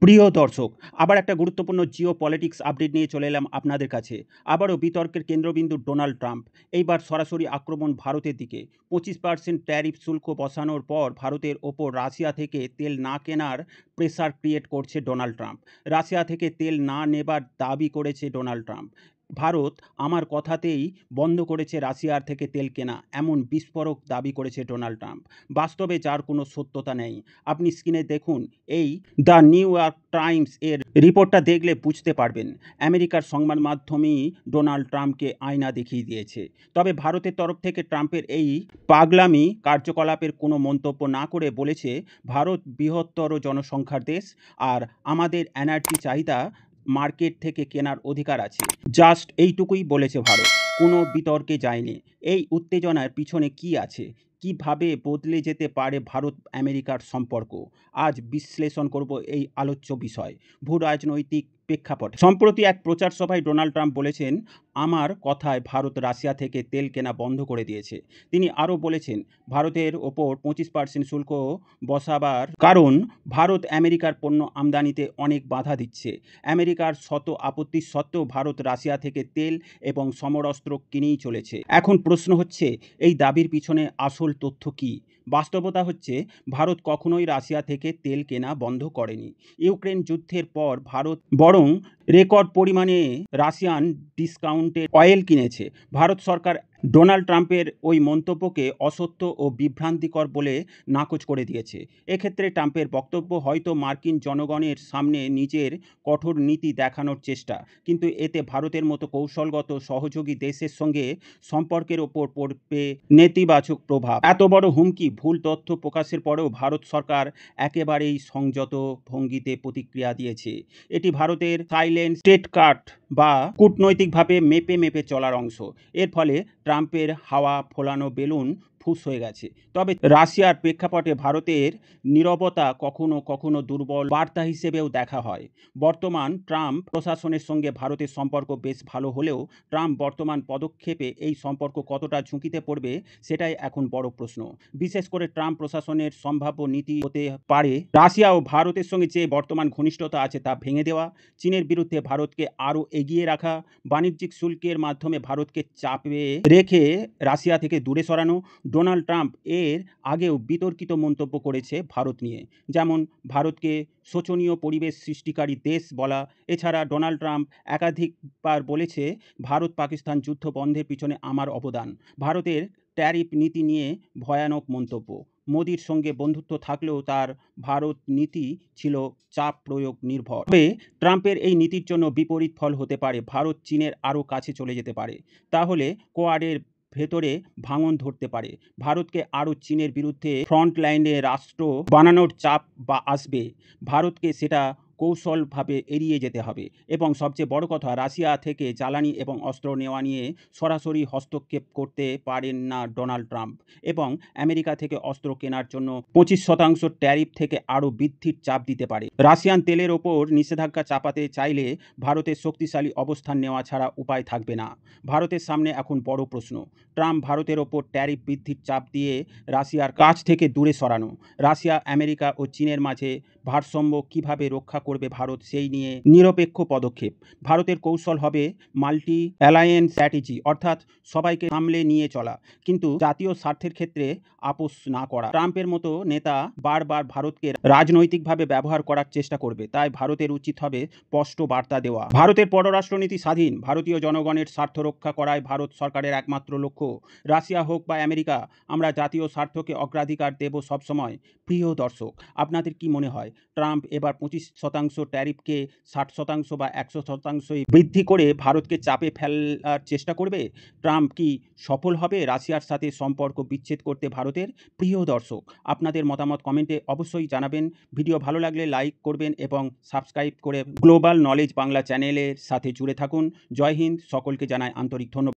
প্রিয় দর্শক, আবার একটা গুরুত্বপূর্ণ জিও পলিটিক্স আপডেট নিয়ে চলে এলাম আপনাদের কাছে। আবারও বিতর্কের কেন্দ্রবিন্দু ডোনাল্ড ট্রাম্প। এইবার সরাসরি আক্রমণ ভারতের দিকে। 25% ট্যারিফ শুল্ক বসানোর পর ভারতের ওপর রাশিয়া থেকে তেল না কেনার প্রেসার ক্রিয়েট করছে ডোনাল্ড ট্রাম্প। রাশিয়া থেকে তেল না নেবার দাবি করেছে ডোনাল্ড ট্রাম্প। ভারত আমার কথাতেই বন্ধ করেছে রাশিয়ার থেকে তেল কেনা, এমন বিস্ফোরক দাবি করেছে ডোনাল্ড ট্রাম্প। বাস্তবে যার কোনো সত্যতা নেই। আপনি স্ক্রিনে দেখুন, এই দ্য নিউ ইয়র্ক টাইমস এর রিপোর্টটা দেখলে বুঝতে পারবেন। আমেরিকার সংবাদ মাধ্যমই ডোনাল্ড ট্রাম্পকে আয়না দেখিয়ে দিয়েছে। তবে ভারতের তরফ থেকে ট্রাম্পের এই পাগলামি কার্যকলাপের কোনো মন্তব্য না করে বলেছে, ভারত বৃহত্তর জনসংখ্যার দেশ, আর আমাদের এনার্জি চাহিদা মার্কেট থেকে কেনার অধিকার আছে। জাস্ট এইটুকুই বলেছে ভারত, কোনো বিতর্কে যায়নি। এই উত্তেজনার পিছনে কি আছে, কিভাবে বদলে যেতে পারে ভারত আমেরিকার সম্পর্ক, আজ বিশ্লেষণ করব এই আলোচ্য বিষয়। ভূ রাজনৈতিক প্রেক্ষাপট। সম্প্রতি এক প্রচার সভায় ডোনাল্ড ট্রাম্প বলেছেন, আমার কথায় ভারত রাশিয়া থেকে তেল কেনা বন্ধ করে দিয়েছে। তিনি আরও বলেছেন, ভারতের ওপর 25% শুল্ক বসাবার কারণ ভারত আমেরিকার পণ্য আমদানিতে অনেক বাধা দিচ্ছে। আমেরিকার শত আপত্তি সত্ত্বেও ভারত রাশিয়া থেকে তেল এবং সমরাস্ত্র কিনেই চলেছে। এখন প্রশ্ন হচ্ছে, এই দাবির পিছনে আসল তথ্য কী? বাস্তবতা হচ্ছে, ভারত কখনোই রাশিয়া থেকে তেল কেনা বন্ধ করেনি। ইউক্রেন যুদ্ধের পর ভারত বরং রেকর্ড পরিমাণে রাশিয়ান ডিসকাউন্টেড অয়েল কিনেছে। ভারত সরকার ডোনাল্ড ট্রাম্পের ওই মন্তব্যকে অসত্য ও বিভ্রান্তিকর বলে নাকচ করে দিয়েছে। এক্ষেত্রে ট্রাম্পের বক্তব্য হয়তো মার্কিন জনগণের সামনে নিজের কঠোর নীতি দেখানোর চেষ্টা, কিন্তু এতে ভারতের মতো কৌশলগত সহযোগী দেশের সঙ্গে সম্পর্কের ওপর পড়বে নেতিবাচক প্রভাব। এত বড় হুমকি, ভুল তথ্য প্রকাশের পরেও ভারত সরকার একেবারেই সংযত ভঙ্গিতে প্রতিক্রিয়া দিয়েছে। এটি ভারতের সাইলেন্ট স্টেটকার্ট বা কূটনৈতিকভাবে মেপে মেপে চলার অংশ। এর ফলে ট্রাম্পের হাওয়া ফোলানো বেলুন ফুস হয়ে গেছে। তবে রাশিয়ার প্রেক্ষাপটে ভারতের নীরবতা কখনো কখনো দুর্বল বার্তা হিসেবেও দেখা হয়। বর্তমান ট্রাম্প প্রশাসনের সঙ্গে ভারতের সম্পর্ক বেশ ভালো হলেও ট্রাম্প বর্তমান পদক্ষেপে এই সম্পর্ক কতটা ঝুঁকিতে পড়বে, সেটাই এখন বড় প্রশ্ন। বিশেষ করে ট্রাম্প প্রশাসনের সম্ভাব্য নীতি হতে পারে রাশিয়া ও ভারতের সঙ্গে যে বর্তমান ঘনিষ্ঠতা আছে তা ভেঙে দেওয়া, চীনের বিরুদ্ধে ভারতকে আরও এগিয়ে রাখা, বাণিজ্যিক শুল্কের মাধ্যমে ভারতকে চাপে রেখে রাশিয়া থেকে দূরে সরানো। ডোনাল্ড ট্রাম্প এর আগেও বিতর্কিত মন্তব্য করেছে ভারত নিয়ে, যেমন ভারতকে শোচনীয় পরিবেশ সৃষ্টিকারী দেশ বলা। এছাড়া ডোনাল্ড ট্রাম্প একাধিকবার বলেছে, ভারত পাকিস্তান যুদ্ধ বন্ধের পিছনে আমার অবদান। ভারতের ট্যারিফ নীতি নিয়ে ভয়ানক মন্তব্য। মোদির সঙ্গে বন্ধুত্ব থাকলেও তার ভারত নীতি ছিল চাপ প্রয়োগ নির্ভর। তবে ট্রাম্পের এই নীতির জন্য বিপরীত ফল হতে পারে। ভারত চীনের আরও কাছে চলে যেতে পারে। তাহলে কোয়াডের ভেতরে ভাঙন ধরতে পারে। ভারতকে আরও চীনের বিরুদ্ধে ফ্রন্ট লাইনে রাষ্ট্র বানানোর চাপ বা আসবে। ভারতকে সেটা কৌশলভাবে এড়িয়ে যেতে হবে। এবং সবচেয়ে বড় কথা, রাশিয়া থেকে জ্বালানি এবং অস্ত্র নেওয়া নিয়ে সরাসরি হস্তক্ষেপ করতে পারেন না ডোনাল্ড ট্রাম্প, এবং আমেরিকা থেকে অস্ত্র কেনার জন্য 25% ট্যারিফ থেকে আরও বৃদ্ধির চাপ দিতে পারে। রাশিয়ান তেলের ওপর নিষেধাজ্ঞা চাপাতে চাইলে ভারতের শক্তিশালী অবস্থান নেওয়া ছাড়া উপায় থাকবে না। ভারতের সামনে এখন বড় প্রশ্ন, ট্রাম্প ভারতের ওপর ট্যারিফ বৃদ্ধির চাপ দিয়ে রাশিয়ার কাছ থেকে দূরে সরানো। রাশিয়া, আমেরিকা ও চীনের মাঝে ভারসাম্য কীভাবে রক্ষা করবে ভারত, সেই নিয়ে নিরপেক্ষ পদক্ষেপ। ভারতের কৌশল হবে মাল্টি অ্যালায়েন্স স্ট্র্যাটেজি, অর্থাৎ সবাইকে সামলে নিয়ে চলা, কিন্তু জাতীয় স্বার্থের ক্ষেত্রে আপোষ না করা। ট্রাম্পের মতো নেতা বারবার ভারতকে রাজনৈতিকভাবে ব্যবহার করার চেষ্টা করবে, তাই ভারতের উচিত হবে স্পষ্ট বার্তা দেওয়া। ভারতের পররাষ্ট্রনীতি স্বাধীন, ভারতীয় জনগণের স্বার্থ রক্ষা করাই ভারত সরকারের একমাত্র লক্ষ্য। রাশিয়া হোক বা আমেরিকা, আমরা জাতীয় স্বার্থকে অগ্রাধিকার দেব সবসময়। প্রিয় দর্শক, আপনাদের কি মনে হয়, ট্রাম্প এবার 25% ট্যারিফকে 60% বা 100% বৃদ্ধি করে ভারতকে চাপে ফেলার চেষ্টা করবে? ট্রাম্প কি সফল হবে রাশিয়ার সাথে সম্পর্ক বিচ্ছেদ করতে ভারতের? প্রিয় দর্শক, আপনাদের মতামত কমেন্টে অবশ্যই জানাবেন। ভিডিও ভালো লাগলে লাইক করবেন এবং সাবস্ক্রাইব করে গ্লোবাল নলেজ বাংলা চ্যানেলের সাথে জুড়ে থাকুন। জয় হিন্দ, সকলকে জানাই আন্তরিক ধন্যবাদ।